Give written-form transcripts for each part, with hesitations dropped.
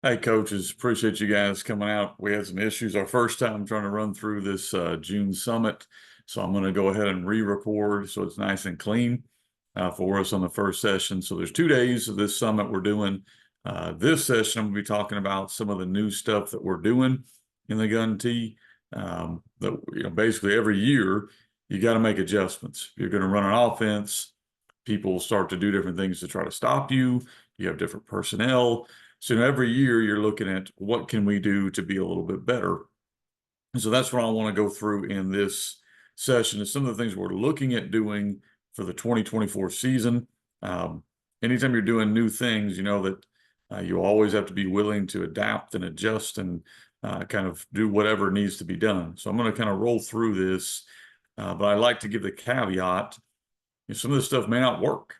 Hey, coaches, appreciate you guys coming out. We had some issues our first time trying to run through this June summit. So I'm going to go ahead and re-record so it's nice and clean for us on the first session. So there's 2 days of this summit we're doing. This session, I'm going to be talking about some of the new stuff that we're doing in the gun tee. Basically every year you got to make adjustments. If you're going to run an offense, people start to do different things to try to stop you. You have different personnel. So every year you're looking at what can we do to be a little bit better. And so that's what I want to go through in this session is some of the things we're looking at doing for the 2024 season. Anytime you're doing new things, you know that you always have to be willing to adapt and adjust and kind of do whatever needs to be done. So I'm going to kind of roll through this, but I like to give the caveat, some of this stuff may not work.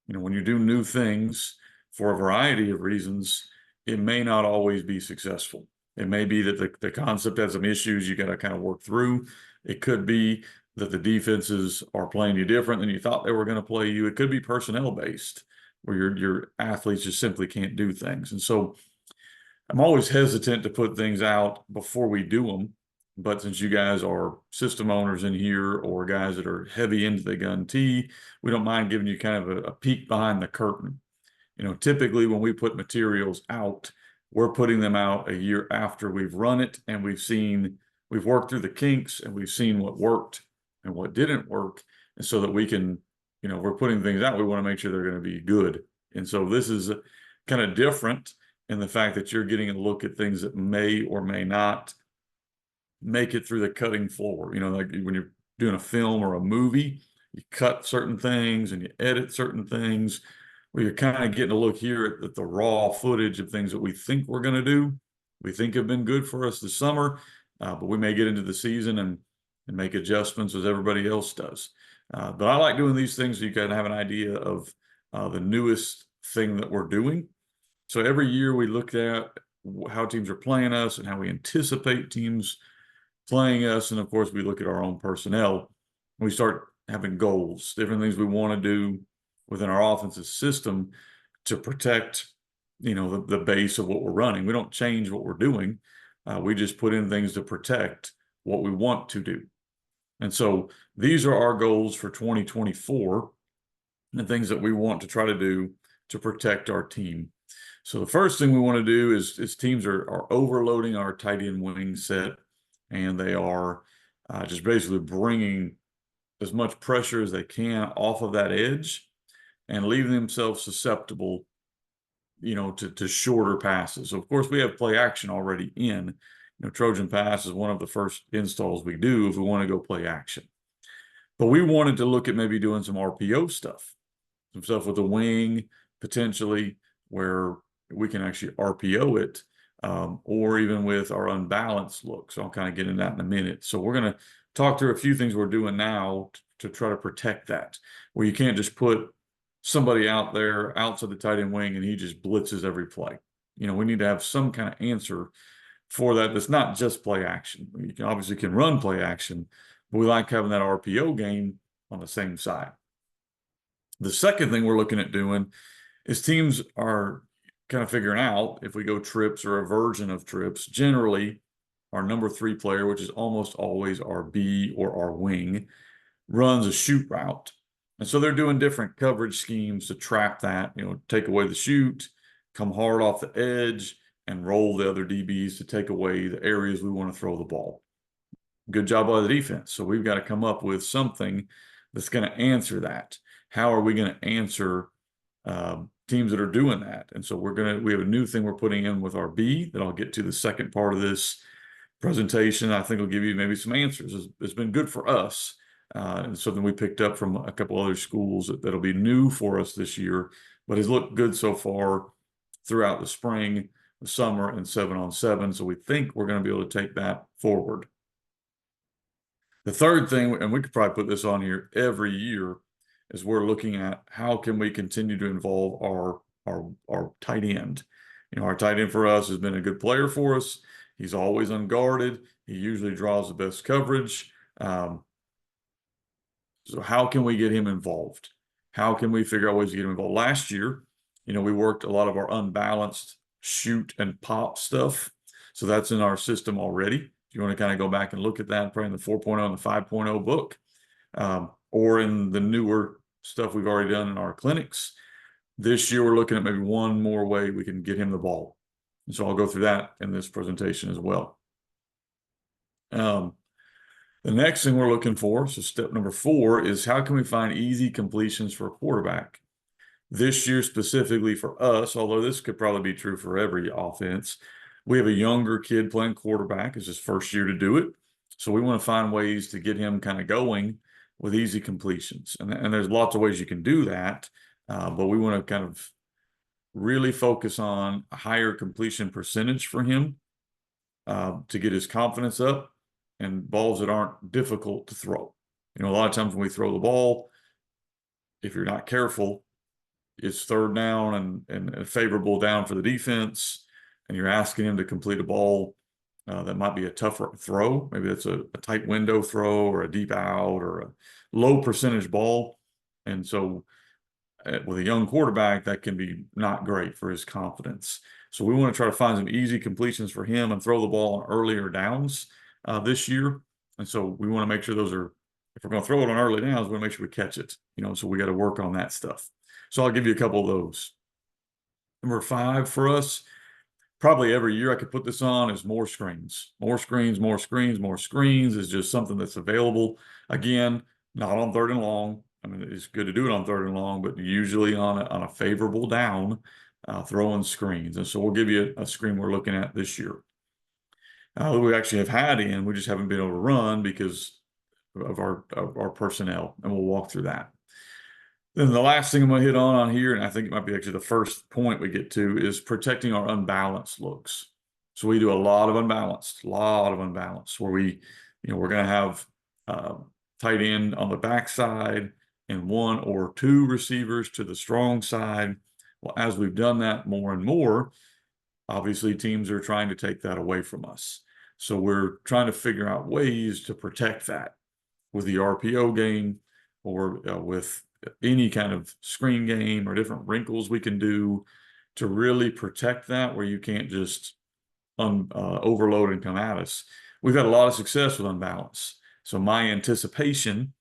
When you do new things for a variety of reasons, it may not always be successful. It may be that the concept has some issues you got to kind of work through. It could be that the defenses are playing you different than you thought they were going to play you. It could be personnel based, where your athletes just simply can't do things. And so I'm always hesitant to put things out before we do them. But since you guys are system owners in here or guys that are heavy into the gun tee, we don't mind giving you kind of a peek behind the curtain. Typically when we put materials out, we're putting them out a year after we've run it and we've worked through the kinks and we've seen what worked and what didn't work. And so that we can, we're putting things out, we want to make sure they're going to be good. And so this is kind of different in the fact that you're getting a look at things that may or may not make it through the cutting floor. Like when you're doing a film or a movie, you cut certain things and you edit certain things, where you're kind of getting a look here at the raw footage of things that we think we're going to do, we think have been good for us this summer, but we may get into the season and make adjustments as everybody else does. But I like doing these things so you can have an idea of the newest thing that we're doing. So every year we look at how teams are playing us and how we anticipate teams playing us. And of course, we look at our own personnel. We start having goals, different things we want to do within our offensive system to protect, the base of what we're running. We don't change what we're doing. We just put in things to protect what we want to do. And so these are our goals for 2024 and things that we want to try to do to protect our team. So the first thing we want to do is teams are overloading our tight end wing set, and they are just basically bringing as much pressure as they can off of that edge and leaving themselves susceptible, to shorter passes. So of course we have play action already in. Trojan Pass is one of the first installs we do if we want to go play action. But we wanted to look at maybe doing some RPO stuff, some stuff with the wing potentially where we can actually RPO it, or even with our unbalanced look. So I'll kind of get into that in a minute. So we're going to talk through a few things we're doing now to try to protect that, where you can't just put somebody out there outside the tight end wing and he just blitzes every play. We need to have some kind of answer for that. That's not just play action. You obviously can run play action, but we like having that RPO game on the same side. The second thing we're looking at doing is teams are kind of figuring out if we go trips or a version of trips. Generally, our number 3 player, which is almost always our B or our wing, runs a shoot route. And so they're doing different coverage schemes to trap that, take away the shoot, come hard off the edge, and roll the other DBs to take away the areas we want to throw the ball. Good job by the defense. So we've got to come up with something that's going to answer that. How are we going to answer teams that are doing that? And so we have a new thing we're putting in with our B that I'll get to the second part of this presentation. I think will give you maybe some answers. It's been good for us. And something we picked up from a couple other schools that'll be new for us this year, but has looked good so far throughout the spring, the summer, and 7-on-7. So we think we're going to be able to take that forward. The third thing, and we could probably put this on here every year, is we're looking at how can we continue to involve our tight end. Our tight end for us has been a good player for us. He's always unguarded. He usually draws the best coverage. So how can we get him involved? How can we figure out ways to get him involved? Last year, we worked a lot of our unbalanced shoot and pop stuff. So that's in our system already. If you want to kind of go back and look at that, probably in the 4.0 and the 5.0 book, or in the newer stuff we've already done in our clinics. This year, we're looking at maybe one more way we can get him the ball. And so I'll go through that in this presentation as well. The next thing we're looking for, so step number 4, is how can we find easy completions for a quarterback? This year specifically for us, although this could probably be true for every offense, we have a younger kid playing quarterback. It's his first year to do it. So we want to find ways to get him kind of going with easy completions. And there's lots of ways you can do that, but we want to kind of really focus on a higher completion percentage for him to get his confidence up, and balls that aren't difficult to throw. A lot of times when we throw the ball, if you're not careful, it's third down and a favorable down for the defense, and you're asking him to complete a ball that might be a tougher throw. Maybe it's a tight window throw or a deep out or a low percentage ball. And so with a young quarterback, that can be not great for his confidence. So we want to try to find some easy completions for him and throw the ball on earlier downs this year. And so we want to make sure those are, if we're going to throw it on early downs, we want to make sure we catch it, so we got to work on that stuff. So I'll give you a couple of those. Number 5 for us, probably every year I could put this on, is more screens. More screens, more screens, more screens is just something that's available. Again, not on 3rd and long. I mean, it's good to do it on 3rd and long, but usually on a favorable down, throwing screens. And so we'll give you a screen we're looking at this year. We actually have had in, we just haven't been able to run because of our personnel, and we'll walk through that. Then the last thing I'm going to hit on here, and I think it might be actually the first point we get to, is protecting our unbalanced looks. So we do a lot of unbalanced, where we're going to have tight end on the backside and 1 or 2 receivers to the strong side. Well, as we've done that more and more, obviously teams are trying to take that away from us. So we're trying to figure out ways to protect that with the RPO game or with any kind of screen game or different wrinkles we can do to really protect that, where you can't just overload and come at us. We've had a lot of success with unbalance. So my anticipation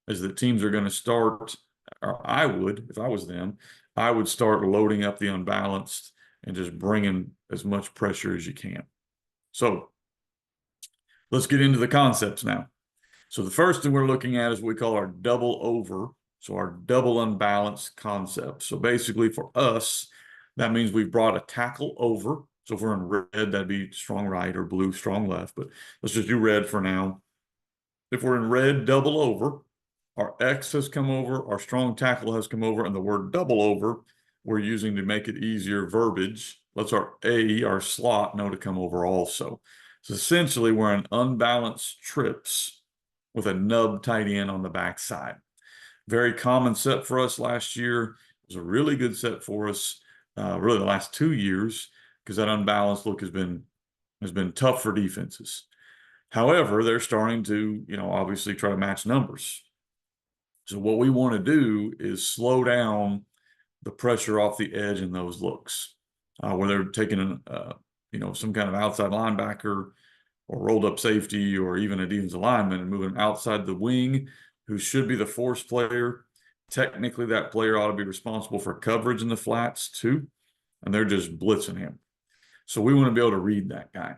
is that teams are going to start, or I would, if I was them, I would start loading up the unbalanced and just bringing as much pressure as you can. So let's get into the concepts now. So the first thing we're looking at is what we call our double over. So our double unbalanced concept. So basically for us, that means we've brought a tackle over. So if we're in red, that'd be strong right, or blue, strong left. But let's just do red for now. If we're in red, double over, our X has come over, our strong tackle has come over, and the word double over we're using to make it easier verbiage. Let's our slot know to come over also. So essentially we're in unbalanced trips with a nub tight end on the backside. Very common set for us last year. It was a really good set for us, really the last 2 years, because that unbalanced look has been tough for defenses. However, they're starting to, obviously try to match numbers. So what we want to do is slow down the pressure off the edge in those looks, where they're taking some kind of outside linebacker or rolled up safety or even a defensive lineman and moving outside the wing, who should be the force player. Technically, that player ought to be responsible for coverage in the flats too, and they're just blitzing him. So we want to be able to read that guy.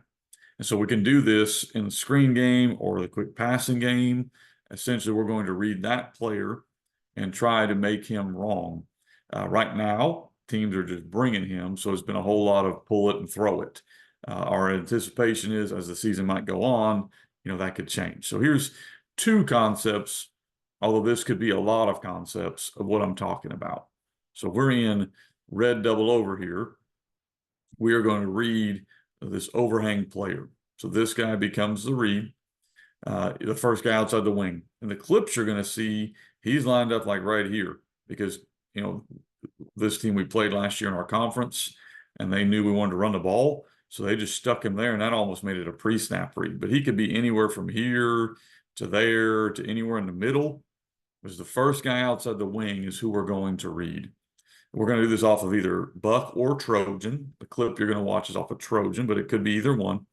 And so we can do this in the screen game or the quick passing game. Essentially, we're going to read that player and try to make him wrong. Right now, teams are just bringing him, so it's been a whole lot of pull it and throw it. Our anticipation is, as the season might go on, that could change. So here's 2 concepts, although this could be a lot of concepts of what I'm talking about. So we're in red double over here. We are going to read this overhang player. So this guy becomes the read, the first guy outside the wing. And the clips you're going to see, he's lined up like right here because, this team we played last year in our conference, and they knew we wanted to run the ball. So they just stuck him there, and that almost made it a pre-snap read. But he could be anywhere from here to there to anywhere in the middle. Because the first guy outside the wing is who we're going to read. We're going to do this off of either Buck or Trojan. The clip you're going to watch is off of Trojan, but it could be either one.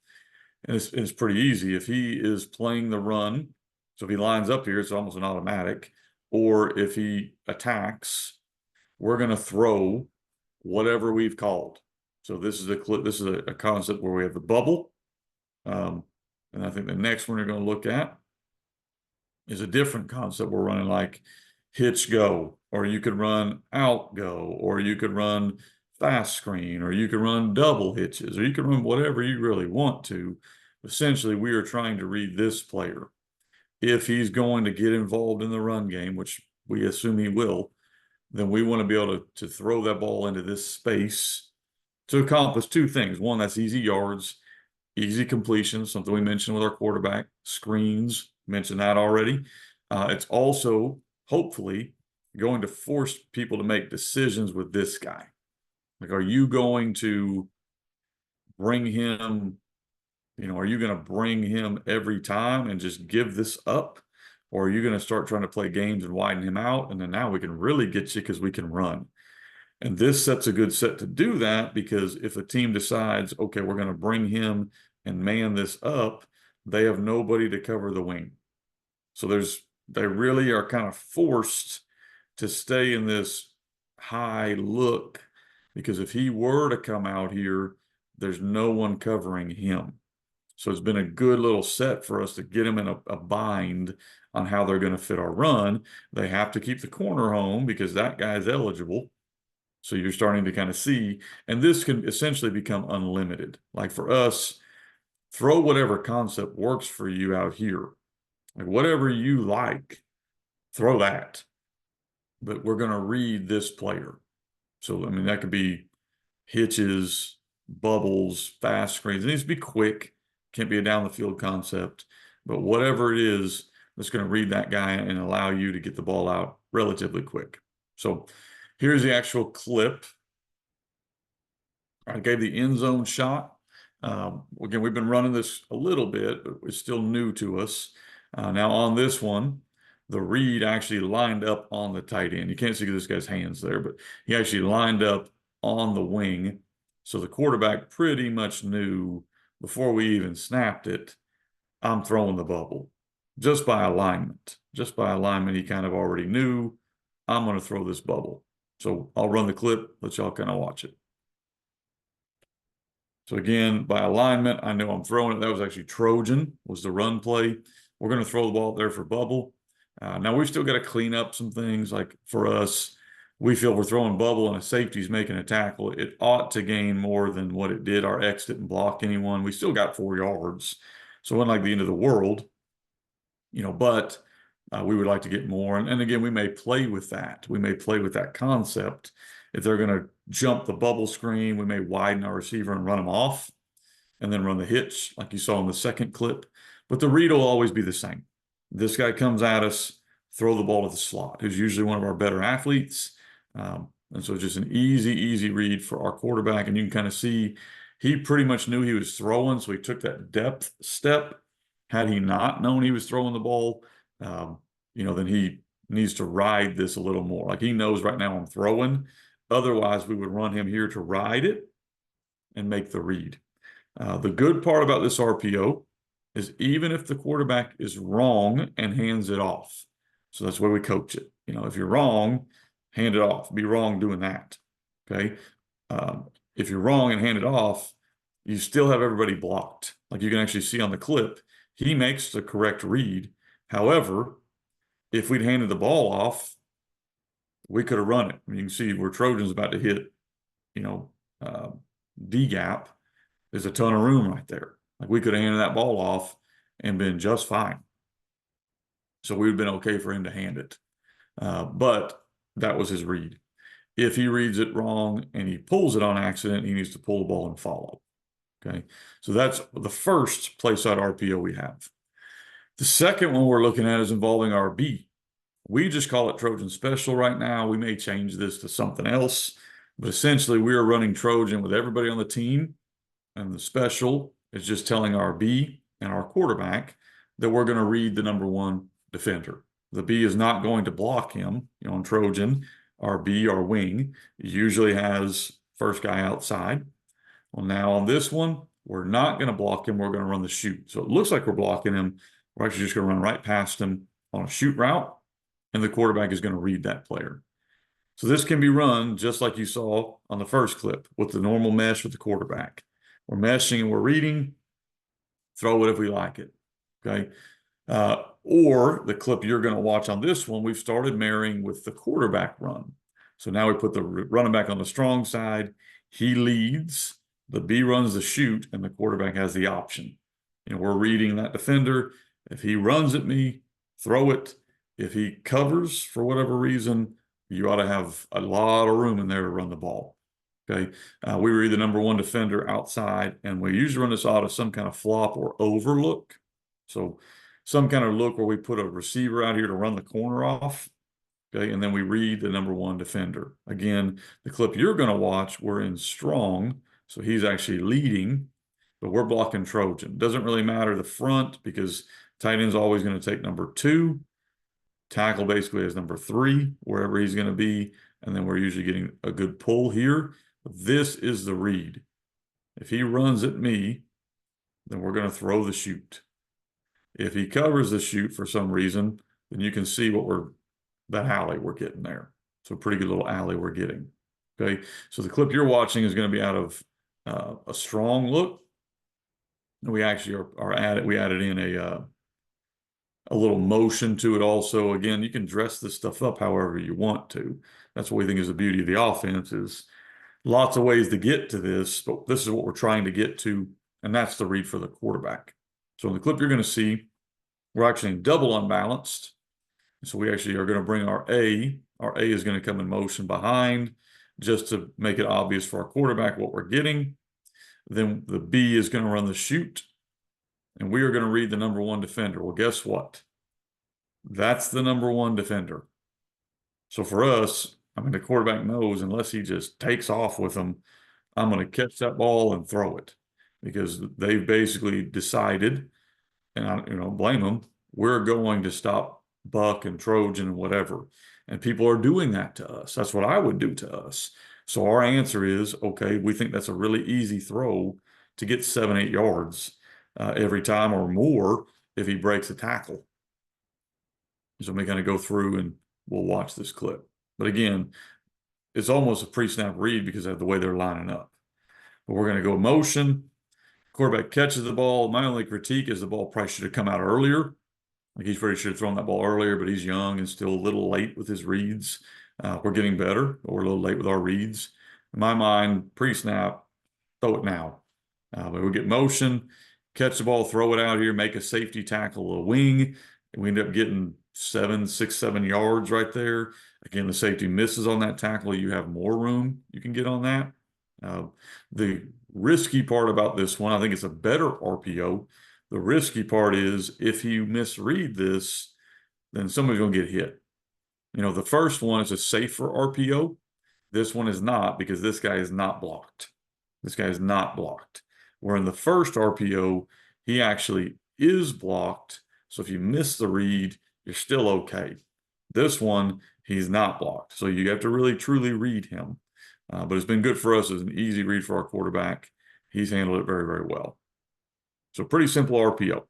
And it's pretty easy. If he is playing the run, so if he lines up here, it's almost an automatic. Or if he attacks, we're going to throw whatever we've called. So this is a clip. This is a concept where we have the bubble. And I think the next one you're going to look at is a different concept. We're running like hitch go, or you could run out go, or you could run fast screen, or you could run double hitches, or you could run whatever you really want to. Essentially, we are trying to read this player. If he's going to get involved in the run game, which we assume he will, then we want to be able to throw that ball into this space to accomplish two things. One, that's easy yards, easy completion, something we mentioned with our quarterback, screens, mentioned that already. It's also hopefully going to force people to make decisions with this guy. Like, are you going to bring him, are you going to bring him every time and just give this up? Or are you going to start trying to play games and widen him out? And then now we can really get you because we can run. And this sets a good set to do that, because if a team decides, okay, we're going to bring him and man this up, they have nobody to cover the wing. So they really are kind of forced to stay in this high look, because if he were to come out here, there's no one covering him. So it's been a good little set for us to get them in a bind on how they're going to fit our run. They have to keep the corner home because that guy's eligible. So you're starting to kind of see, and this can essentially become unlimited. Like for us, throw whatever concept works for you out here. Like whatever you like, throw that. But we're going to read this player. So, I mean, that could be hitches, bubbles, fast screens. It needs to be quick. Can't be a down the field concept. But whatever it is, that's going to read that guy and allow you to get the ball out relatively quick. So here's the actual clip. I gave the end zone shot. Again, we've been running this a little bit, but it's still new to us. Now on this one, the read actually lined up on the tight end. You can't see this guy's hands there, but he actually lined up on the wing. So the quarterback pretty much knew before we even snapped it, I'm throwing the bubble. Just by alignment. Just by alignment, he kind of already knew I'm going to throw this bubble. So I'll run the clip, let y'all kind of watch it. So again, by alignment, I know I'm throwing it. That was actually Trojan, was the run play. We're going to throw the ball up there for bubble. Now we've still got to clean up some things. Like for us, we feel we're throwing bubble and a safety's making a tackle. It ought to gain more than what it did. Our X didn't block anyone. We still got 4 yards. So it wasn't like the end of the world, but we would like to get more. And again, we may play with that. We may play with that concept. If they're going to jump the bubble screen, we may widen our receiver and run them off and then run the hitch like you saw in the second clip. But the read will always be the same. This guy comes at us, throw the ball to the slot, who's usually one of our better athletes. And so just an easy read for our quarterback. And you can kind of see he pretty much knew he was throwing, so he took that depth step. Had he not known he was throwing the ball, then he needs to ride this a little more. Like he knows right now I'm throwing. Otherwise, we would run him here to ride it and make the read. The good part about this RPO is even if the quarterback is wrong and hands it off. So that's where we coach it. If you're wrong, hand it off. Be wrong doing that. Okay. If you're wrong and hand it off, you still have everybody blocked. Like you can actually see on the clip, he makes the correct read. However, if we'd handed the ball off, we could have run it. You can see where Trojan's about to hit, D gap. There's a ton of room right there. Like we could have handed that ball off and been just fine. So we would have been okay for him to hand it. But that was his read. If he reads it wrong and he pulls it on accident, he needs to pull the ball and follow. Okay. So that's the first play side RPO we have. The second one we're looking at is involving our B. We just call it Trojan Special right now. We may change this to something else, but essentially we are running Trojan with everybody on the team, and the special is just telling our B and our quarterback that we're going to read the number 1 defender. The B is not going to block him, on Trojan. our B, our wing, usually has first guy outside. Well, now on this one, we're not going to block him. We're going to run the shoot. So it looks like we're blocking him. We're actually just going to run right past him on a shoot route, and the quarterback is going to read that player. So this can be run just like you saw on the first clip with the normal mesh with the quarterback. We're meshing and we're reading. Throw it if we like it. Okay. Or the clip you're going to watch on this one, we've started marrying with the quarterback run. So now we put the running back on the strong side. He leads, the B runs the shoot, and the quarterback has the option. We're reading that defender. If he runs at me, throw it. If he covers for whatever reason, you ought to have a lot of room in there to run the ball. Okay. We read the number one defender outside, and we usually run this out of some kind of flop or overlook. So some kind of look where we put a receiver out here to run the corner off. Okay. And then we read the number one defender. Again, the clip you're going to watch, we're in strong. So he's actually leading, but we're blocking Trojan. Doesn't really matter the front because tight end's always going to take number 2. Tackle basically is number 3, wherever he's going to be. And then we're usually getting a good pull here. This is the read. If he runs at me, then we're going to throw the shoot. If he covers the shoot for some reason, then you can see that alley we're getting there. So pretty good little alley we're getting. Okay. So the clip you're watching is going to be out of a strong look. And we actually we added in a little motion to it also. Again, you can dress this stuff up however you want to. That's what we think is the beauty of the offense is lots of ways to get to this, but this is what we're trying to get to, and that's the read for the quarterback. So in the clip you're going to see, we're actually double unbalanced. So we actually are going to bring our A. Our A is going to come in motion behind just to make it obvious for our quarterback what we're getting. Then the B is going to run the shoot, and we are going to read the number one defender. Well, guess what? That's the number one defender. So for us, I mean, the quarterback knows unless he just takes off with them, I'm going to catch that ball and throw it because they've basically decided, and I blame them, we're going to stop Buck and Trojan and whatever. And people are doing that to us. That's what I would do to us. So our answer is, okay, we think that's a really easy throw to get 7-8 yards every time or more if he breaks a tackle. So we kind of go through and we'll watch this clip. But again, it's almost a pre-snap read because of the way they're lining up. But we're going to go motion. Quarterback catches the ball. My only critique is the ball probably should have come out earlier. Like he pretty should have thrown that ball earlier, but he's young and still a little late with his reads. We're getting better, but we're a little late with our reads. In my mind, pre-snap, throw it now. But we get motion, catch the ball, throw it out here, make a safety tackle, a wing, and we end up getting 6, 7 yards right there. Again, the safety misses on that tackle. You have more room you can get on that. The risky part about this one, I think it's a better RPO. The risky part is if you misread this, then somebody's going to get hit. The first one is a safer RPO. This one is not because this guy is not blocked. This guy is not blocked. Where in the first RPO, he actually is blocked. So if you miss the read, you're still okay. This one, he's not blocked. So you have to really, truly read him. But it's been good for us as an easy read for our quarterback. He's handled it very, very well. So pretty simple RPO.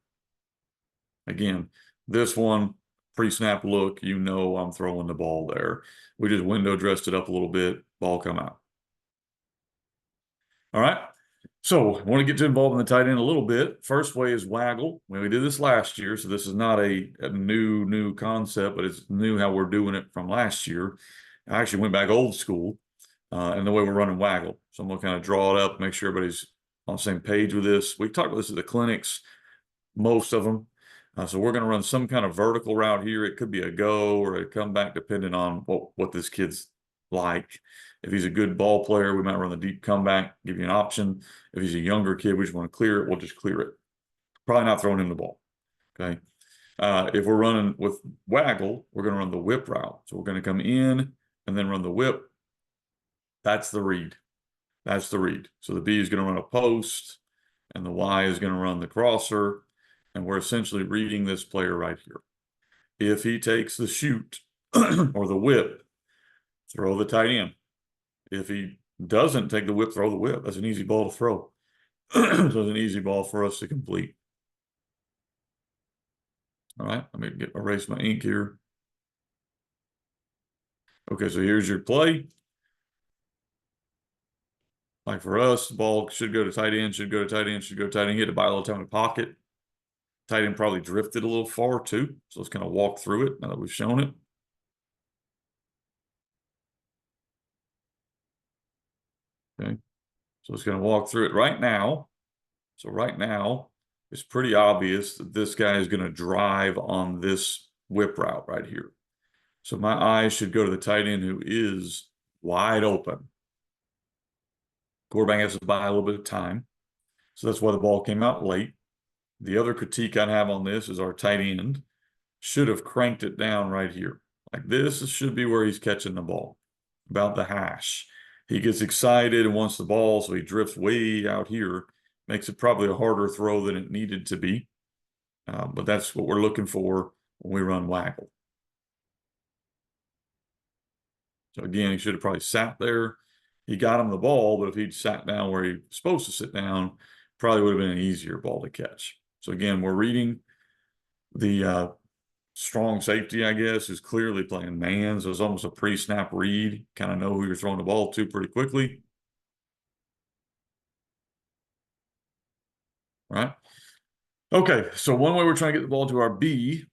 Again, this one, pre-snap look, I'm throwing the ball there. We just window dressed it up a little bit, ball come out. All right. So I want to get to involved in the tight end a little bit. First way is waggle. We did this last year, so this is not a new concept, but it's new how we're doing it from last year. I actually went back old school and the way we're running waggle. So I'm going to kind of draw it up, make sure everybody's on the same page with this. We talked about this at the clinics, most of them. So we're going to run some kind of vertical route here. It could be a go or a comeback, depending on what this kid's like. If he's a good ball player, we might run the deep comeback, give you an option. If he's a younger kid, we just want to clear it, we'll just clear it. Probably not throwing him the ball. Okay. If we're running with waggle, we're going to run the whip route. So we're going to come in and then run the whip. That's the read. That's the read. So the B is going to run a post and the Y is going to run the crosser. And we're essentially reading this player right here. If he takes the shoot or the whip, throw the tight end. If he doesn't take the whip, throw the whip. That's an easy ball to throw. So it's an easy ball for us to complete. All right, let me erase my ink here. Okay, so here's your play. Like for us, the ball should go to tight end, should go to tight end, should go to tight end. Hit it by a little time in the pocket. Tight end probably drifted a little far too. So let's kind of walk through it now that we've shown it. Okay, so it's going to walk through it right now. So right now, it's pretty obvious that this guy is going to drive on this whip route right here. So my eyes should go to the tight end who is wide open. Quarterback has to buy a little bit of time. So that's why the ball came out late. The other critique I'd have on this is our tight end should have cranked it down right here. Like this should be where he's catching the ball, about the hash. He gets excited and wants the ball, so he drifts way out here. Makes it probably a harder throw than it needed to be. But that's what we're looking for when we run waggle. So again, he should have probably sat there. He got him the ball, but if he'd sat down where he was supposed to sit down, probably would have been an easier ball to catch. So again, we're reading the strong safety, I guess, who's clearly playing man. So it's almost a pre-snap read. Kind of know who you're throwing the ball to pretty quickly. All right. Okay, so one way we're trying to get the ball to our B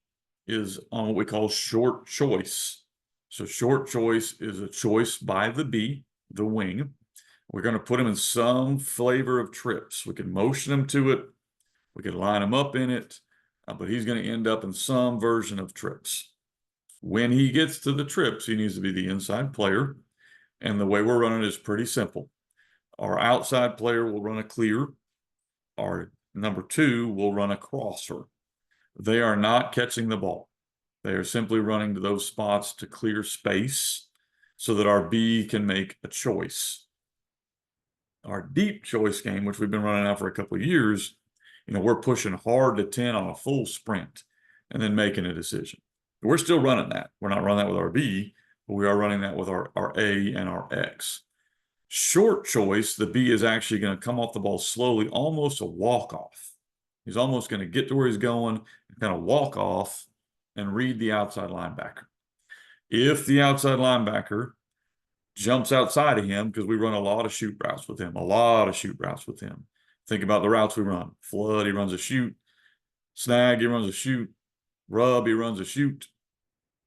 is on what we call short choice. So short choice is a choice by the B, the wing. We're going to put him in some flavor of trips. We can motion him to it. We can line him up in it, but he's going to end up in some version of trips. When he gets to the trips, he needs to be the inside player. And the way we're running is pretty simple. Our outside player will run a clear. Our number 2 will run a crosser. They are not catching the ball. They are simply running to those spots to clear space so that our B can make a choice. Our deep choice game, which we've been running out for a couple of years, we're pushing hard to 10 on a full sprint and then making a decision. We're still running that. We're not running that with our B, but we are running that with our A and our X. Short choice, the B is actually going to come off the ball slowly, almost a walk-off. He's almost going to get to where he's going and kind of walk off and read the outside linebacker. If the outside linebacker jumps outside of him, because we run a lot of shoot routes with him, Think about the routes we run. Flood, he runs a shoot. Snag, he runs a shoot. Rub, he runs a shoot.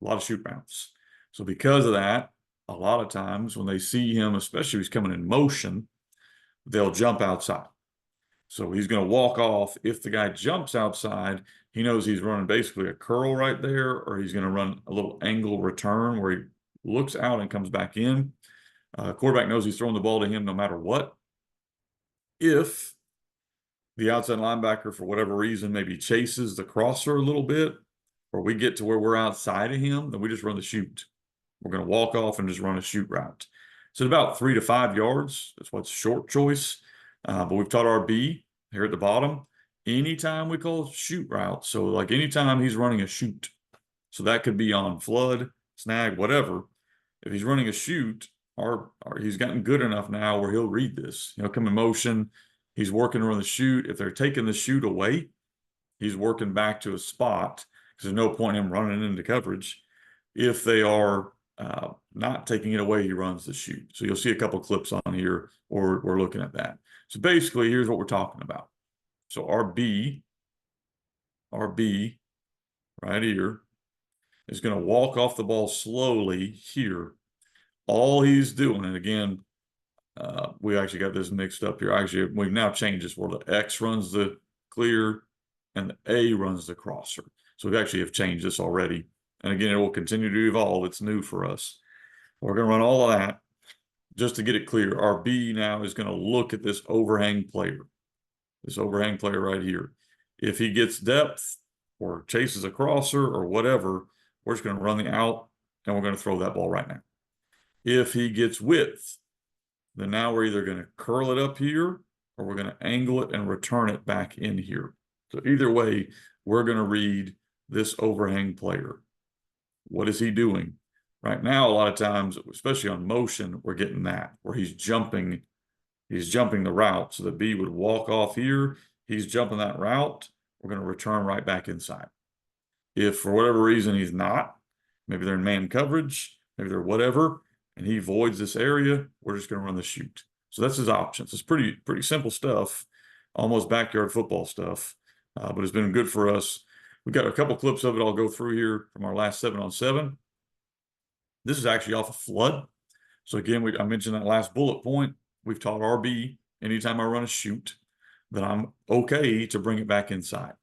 A lot of shoot routes. So because of that, a lot of times when they see him, especially if he's coming in motion, they'll jump outside. So he's going to walk off. If the guy jumps outside, he knows he's running basically a curl right there, or he's going to run a little angle return where he looks out and comes back in. Quarterback knows he's throwing the ball to him no matter what. If the outside linebacker, for whatever reason, maybe chases the crosser a little bit, or we get to where we're outside of him, then we just run the shoot. We're going to walk off and just run a shoot route. So about 3 to 5 yards. That's what's short choice. But we've taught our B here at the bottom. Anytime we call shoot route, so like anytime he's running a shoot, so that could be on flood, snag, whatever. If he's running a shoot, or he's gotten good enough now where he'll read this. He'll come in motion. He's working around the shoot. If they're taking the shoot away, he's working back to a spot because there's no point in him running into coverage. If they are not taking it away, he runs the shoot. So you'll see a couple clips on here, or we're looking at that. So basically, here's what we're talking about. So our B right here is going to walk off the ball slowly here. All he's doing, and again, we actually got this mixed up here. Actually, we've now changed this where the X runs the clear and the A runs the crosser. So we actually have changed this already. And again, it will continue to evolve. It's new for us. We're going to run all of that just to get it clear. Our B now is going to look at this overhang player right here. If he gets depth or chases a crosser or whatever, we're just going to run the out and we're going to throw that ball right now. If he gets width, then now we're either going to curl it up here or we're going to angle it and return it back in here. So either way, we're going to read this overhang player. What is he doing? Right now, a lot of times, especially on motion, we're getting that where he's jumping the route. So the B would walk off here. He's jumping that route. We're going to return right back inside. If for whatever reason he's not, maybe they're in man coverage, maybe they're whatever, and he voids this area, we're just going to run the shoot. So that's his options. It's pretty simple stuff, almost backyard football stuff, but it's been good for us. We got a couple clips of it I'll go through here from our last 7-on-7. This is actually off a flood. So again, I mentioned that last bullet point. We've taught RB anytime I run a shoot that I'm okay to bring it back inside.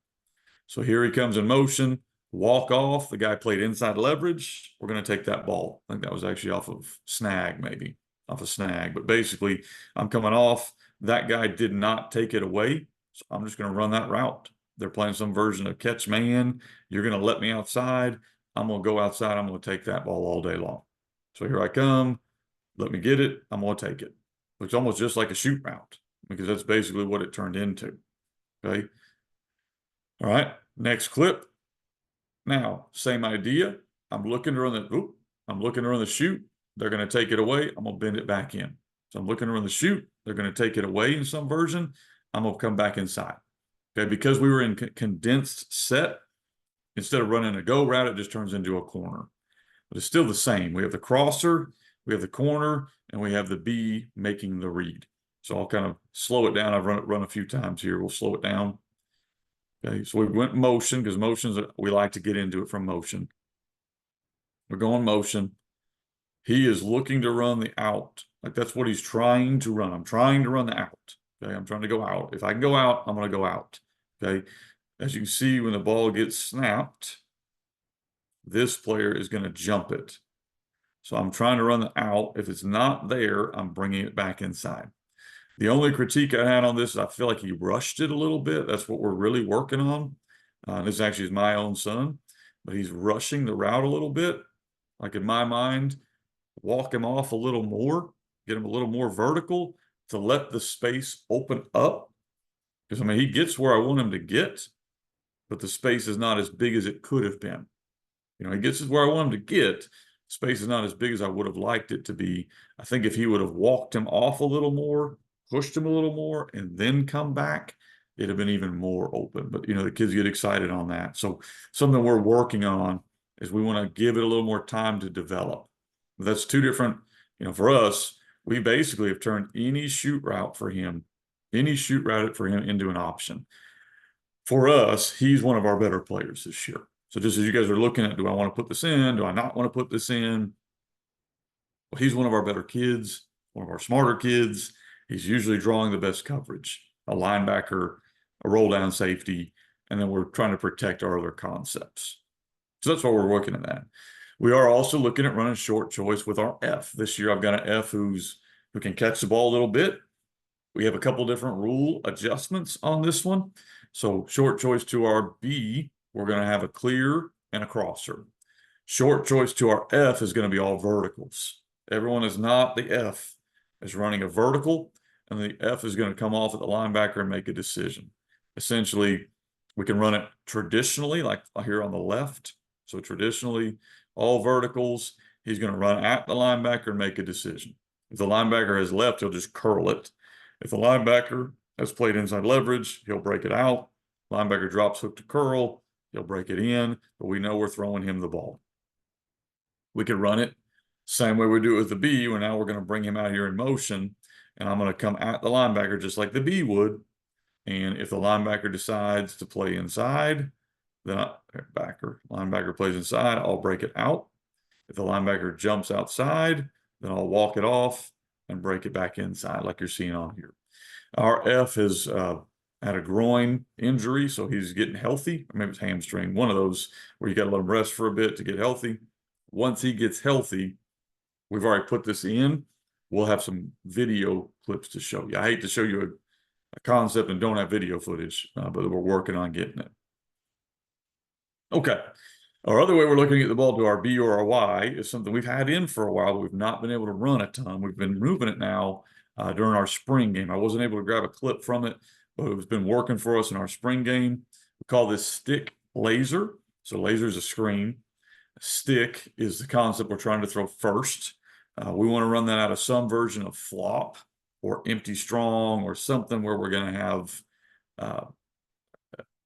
So here he comes in motion, walk off. The guy played inside leverage. We're going to take that ball. I think that was actually off of snag, maybe off a snag. But basically, I'm coming off. That guy did not take it away. So I'm just going to run that route. They're playing some version of catch man. You're going to let me outside. I'm going to go outside. I'm going to take that ball all day long. So here I come. Let me get it. I'm going to take it. It's almost just like a shoot route because that's basically what it turned into. Okay. All right. Next clip. Now, same idea. I'm looking to run the shoot. They're going to take it away. I'm going to bend it back in. So I'm looking to run the shoot. They're going to take it away in some version. I'm going to come back inside. Okay. Because we were in condensed set, instead of running a go route, it just turns into a corner. But it's still the same. We have the crosser, we have the corner, and we have the B making the read. So I'll kind of slow it down. I've run a few times here. We'll slow it down. Okay, so we went motion because motions, we like to get into it from motion. We're going motion. He is looking to run the out. Like that's what he's trying to run. I'm trying to run the out. Okay, I'm trying to go out. If I can go out, I'm going to go out. Okay, as you can see, when the ball gets snapped, this player is going to jump it. So I'm trying to run the out. If it's not there, I'm bringing it back inside. The only critique I had on this is I feel like he rushed it a little bit. That's what we're really working on. This actually is my own son, but he's rushing the route a little bit. Like in my mind, walk him off a little more, get him a little more vertical to let the space open up. Because, I mean, he gets where I want him to get, but the space is not as big as it could have been. You know, he gets where I want him to get. Space is not as big as I would have liked it to be. I think if he would have walked him off a little more, pushed him a little more, and then come back, it'd have been even more open. But, you know, the kids get excited on that. So something we're working on is we want to give it a little more time to develop. But that's two different, you know, for us, we basically have turned any shoot route for him into an option. For us, he's one of our better players this year. So just as you guys are looking at, do I want to put this in? Do I not want to put this in? Well, he's one of our better kids, one of our smarter kids. He's usually drawing the best coverage, a linebacker, a roll down safety, and then we're trying to protect our other concepts. So that's why we're looking at that. We are also looking at running short choice with our F. This year I've got an F who can catch the ball a little bit. We have a couple different rule adjustments on this one. So short choice to our B, we're going to have a clear and a crosser. Short choice to our F is going to be all verticals. Everyone is not the F is running a vertical, and the F is going to come off at the linebacker and make a decision. Essentially, we can run it traditionally, like here on the left. So traditionally, all verticals, he's going to run at the linebacker and make a decision. If the linebacker has left, he'll just curl it. If the linebacker has played inside leverage, he'll break it out. Linebacker drops hook to curl, he'll break it in, but we know we're throwing him the ball. We could run it same way we do it with the B, where now we're going to bring him out here in motion, and I'm going to come at the linebacker just like the B would. And if the linebacker decides to play inside, then linebacker plays inside, I'll break it out. If the linebacker jumps outside, then I'll walk it off and break it back inside like you're seeing on here. Our F has had a groin injury, so he's getting healthy. Or maybe it's hamstring, one of those where you got to let him rest for a bit to get healthy. Once he gets healthy, we've already put this in. We'll have some video clips to show you. I hate to show you a concept and don't have video footage, but we're working on getting it. Okay. Our other way we're looking at the ball to our B or our Y is something we've had in for a while, but we've not been able to run a ton. We've been moving it now during our spring game. I wasn't able to grab a clip from it, but it's been working for us in our spring game. We call this stick laser. So laser is a screen. Stick is the concept we're trying to throw first. We want to run that out of some version of flop or empty strong or something where we're going to have uh,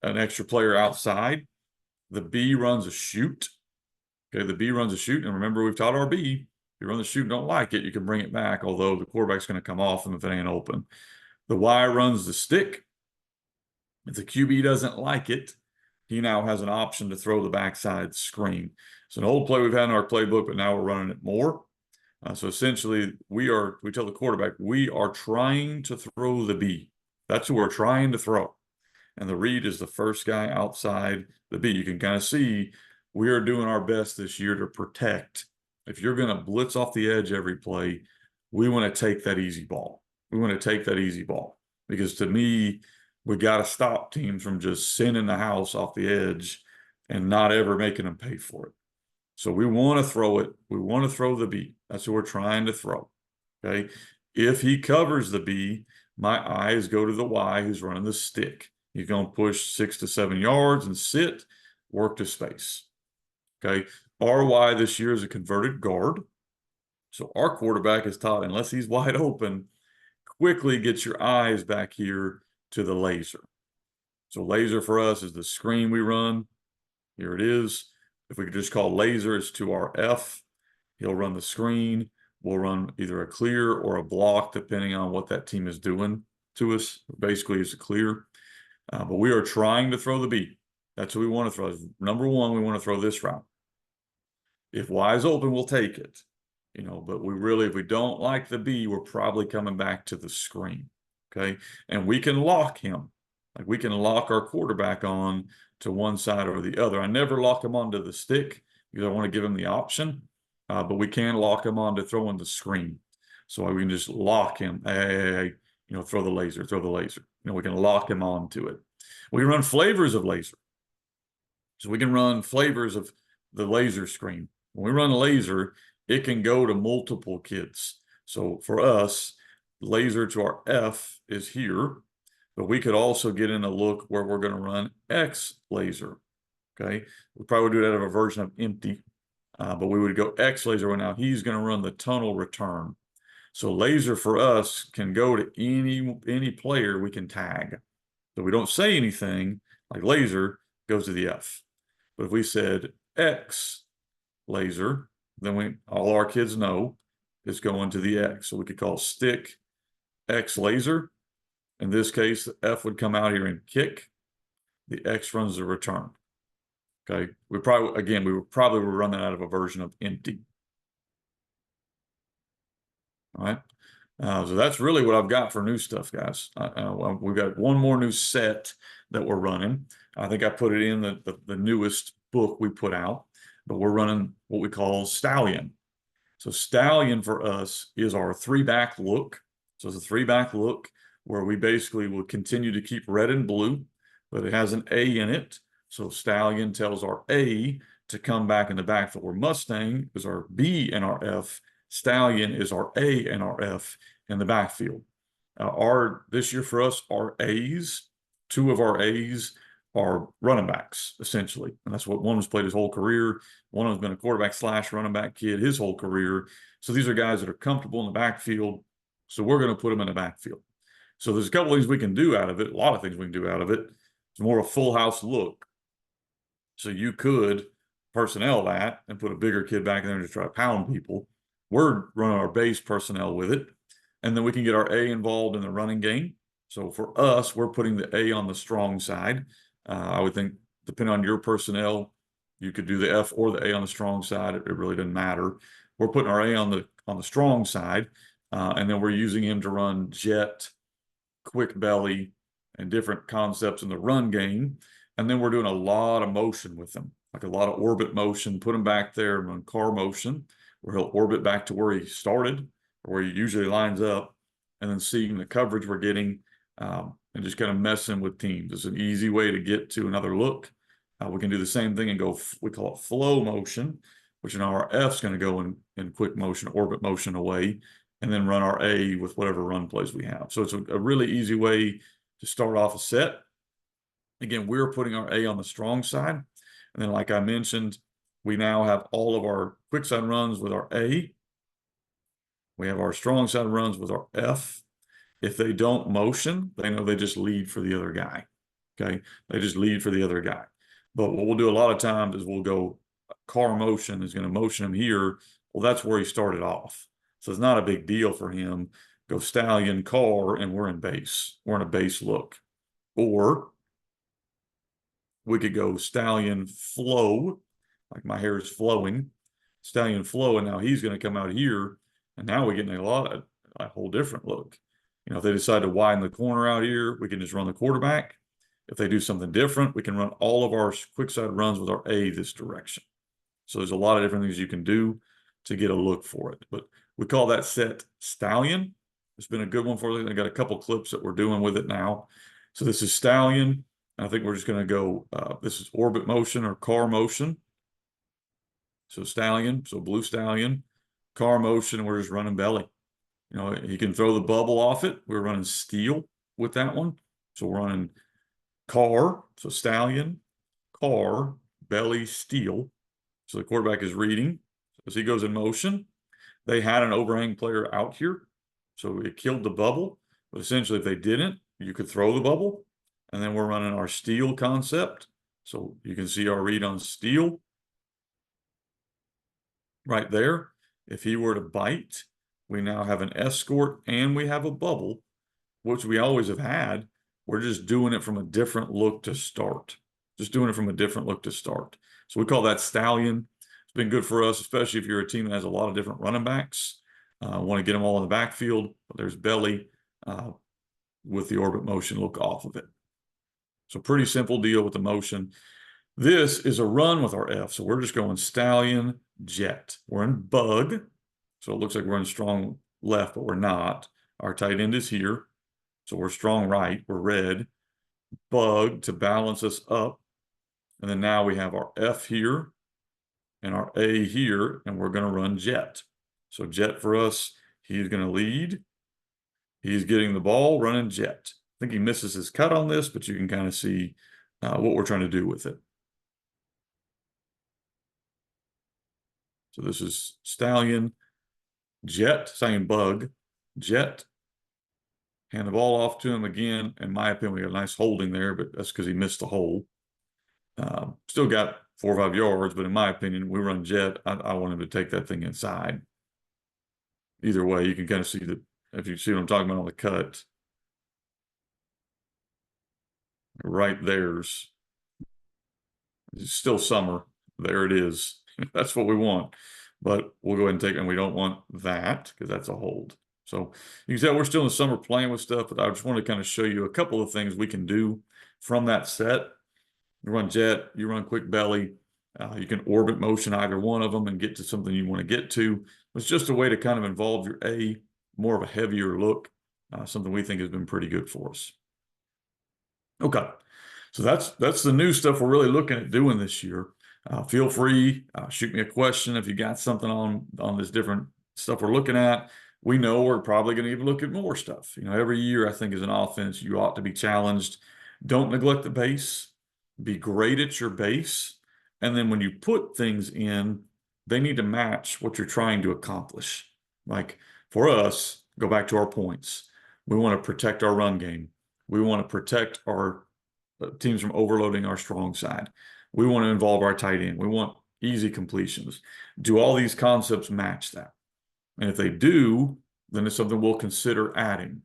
an extra player outside. The B runs a shoot. Okay, the B runs a shoot. And remember, we've taught our B, if you run the shoot and don't like it, you can bring it back, although the quarterback's going to come off them if it ain't open. The Y runs the stick. If the QB doesn't like it, he now has an option to throw the backside screen. It's an old play we've had in our playbook, but now we're running it more. So essentially, we tell the quarterback, we are trying to throw the B. That's who we're trying to throw. And the read is the first guy outside the B. You can kind of see we are doing our best this year to protect. If you're going to blitz off the edge every play, we want to take that easy ball. We want to take that easy ball because to me, we got to stop teams from just sending the house off the edge and not ever making them pay for it. So we want to throw it. We want to throw the B. That's what we're trying to throw. Okay. If he covers the B, my eyes go to the Y who's running the stick. He's going to push 6 to 7 yards and sit, work to space. Okay. Our Y this year is a converted guard. So our quarterback is taught, unless he's wide open, quickly get your eyes back here to the laser. So laser for us is the screen we run. Here it is. If we could just call laser, it's to our F. He'll run the screen. We'll run either a clear or a block, depending on what that team is doing to us. Basically, it's a clear. But we are trying to throw the B. That's what we want to throw. Number one, we want to throw this route. If Y is open, we'll take it. But if we don't like the B, we're probably coming back to the screen. Okay. And we can lock him. Like we can lock our quarterback on to one side or the other. I never lock him onto the stick because I want to give him the option. But we can lock him on to throwing the screen. So we can just lock him. Hey, throw the laser, throw the laser. We can lock him on to it. We can run flavors of laser. So we can run flavors of the laser screen. When we run laser, it can go to multiple kids. So for us, laser to our F is here, but we could also get in a look where we're going to run X laser. Okay. We probably do that out of a version of empty, but we would go X laser right now. He's going to run the tunnel return. So laser for us can go to any player we can tag. So we don't say anything like laser goes to the F. But if we said X laser, then all our kids know it's going to the X. So we could call stick X laser. In this case, the F would come out here and kick. The X runs the return. Okay. We would probably run that out of a version of empty. All right. So that's really what I've got for new stuff, guys. We've got one more new set that we're running. I think I put it in the newest book we put out, but we're running what we call Stallion. So Stallion for us is our 3-back look. So it's a 3-back look where we basically will continue to keep red and blue, but it has an A in it. So Stallion tells our A to come back in the backfield, where Mustang is our B and our F. Stallion is our A and our F in the backfield. This year for us, our A's, 2 of our A's are running backs, essentially. And that's what one has played his whole career. One of them's been a quarterback / running back kid his whole career. So these are guys that are comfortable in the backfield. So we're going to put them in the backfield. So there's a couple things we can do out of it. A lot of things we can do out of it. It's more a full house look. So you could personnel that and put a bigger kid back in there to try to pound people. We're running our base personnel with it. And then we can get our A involved in the running game. So for us, we're putting the A on the strong side. I would think, depending on your personnel, you could do the F or the A on the strong side. It really doesn't matter. We're putting our A on the strong side, and then we're using him to run jet, quick belly, and different concepts in the run game. And then we're doing a lot of motion with him, like a lot of orbit motion. Put him back there and run car motion, where he'll orbit back to where he started, or where he usually lines up, and then seeing the coverage we're getting. And just kind of messing with teams. It's an easy way to get to another look. We can do the same thing and go, we call it flow motion, which our F's going to go in quick motion, orbit motion away, and then run our A with whatever run plays we have. So it's a really easy way to start off a set. Again, we're putting our A on the strong side. And then, like I mentioned, we now have all of our quick side runs with our A. We have our strong side runs with our F. If they don't motion, they know they just lead for the other guy. Okay. They just lead for the other guy. But what we'll do a lot of times is we'll go car motion is going to motion him here. Well, that's where he started off. So it's not a big deal for him. Go stallion, car, and we're in base. We're in a base look. Or we could go stallion flow, like my hair is flowing, stallion flow, and now he's going to come out here, and now we're getting a whole different look. You know, if they decide to widen the corner out here, we can just run the quarterback. If they do something different, we can run all of our quick side runs with our A this direction. So there's a lot of different things you can do to get a look for it. But we call that set stallion. It's been a good one for us. I got a couple clips that we're doing with it now. So this is stallion. I think we're just going to go, this is orbit motion or car motion. So stallion, so blue stallion, car motion, we're just running belly. You know, he can throw the bubble off it. We're running steel with that one. So we're running car, so stallion, car, belly, steel. So the quarterback is reading. As he goes in motion, they had an overhang player out here. So it killed the bubble. But essentially, if they didn't, you could throw the bubble. And then we're running our steel concept. So you can see our read on steel right there. If he were to bite, we now have an escort and we have a bubble, which we always have had. We're just doing it from a different look to start. Just doing it from a different look to start. So we call that stallion. It's been good for us, especially if you're a team that has a lot of different running backs. Want to get them all in the backfield. But there's belly with the orbit motion look off of it. So pretty simple deal with the motion. This is a run with our F. So we're just going stallion, jet. We're in bug. So it looks like we're in strong left, but we're not. Our tight end is here. So we're strong right. We're red. Bug to balance us up. And then now we have our F here and our A here, and we're going to run jet. So jet for us, he's going to lead. He's getting the ball, running jet. I think he misses his cut on this, but you can kind of see what we're trying to do with it. So this is stallion, jet, stallion bug, jet. Hand the ball off to him again. In my opinion, we got a nice holding there, but that's because he missed the hole. Still got 4 or 5 yards, but in my opinion, we run jet. I want him to take that thing inside. Either way, you can kind of see that if you see what I'm talking about on the cut. Right there's it's still summer. There it is. That's what we want. But we'll go ahead and take it, and we don't want that because that's a hold. So you can tell we're still in the summer playing with stuff, but I just want to kind of show you a couple of things we can do from that set. You run jet, you run quick belly, you can orbit motion either one of them and get to something you want to get to. It's just a way to kind of involve your A, more of a heavier look, something we think has been pretty good for us. Okay, so that's the new stuff we're really looking at doing this year. Feel free, shoot me a question if you got something on this different stuff we're looking at. We know we're probably going to even look at more stuff. You know, every year I think as an offense, you ought to be challenged. Don't neglect the base. Be great at your base. And then when you put things in, they need to match what you're trying to accomplish. Like for us, go back to our points. We want to protect our run game. We want to protect our teams from overloading our strong side. We want to involve our tight end. We want easy completions. Do all these concepts match that? And if they do, then it's something we'll consider adding.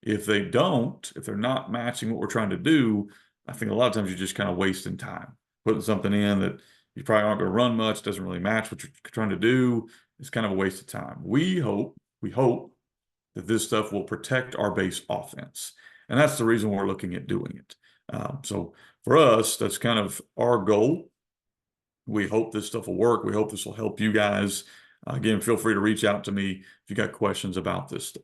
If they don't, if they're not matching what we're trying to do, I think a lot of times you're just kind of wasting time. Putting something in that you probably aren't going to run much, doesn't really match what you're trying to do. It's kind of a waste of time. We hope that this stuff will protect our base offense. And that's the reason we're looking at doing it. So for us, that's kind of our goal. We hope this stuff will work. We hope this will help you guys. Again, feel free to reach out to me if you got questions about this stuff.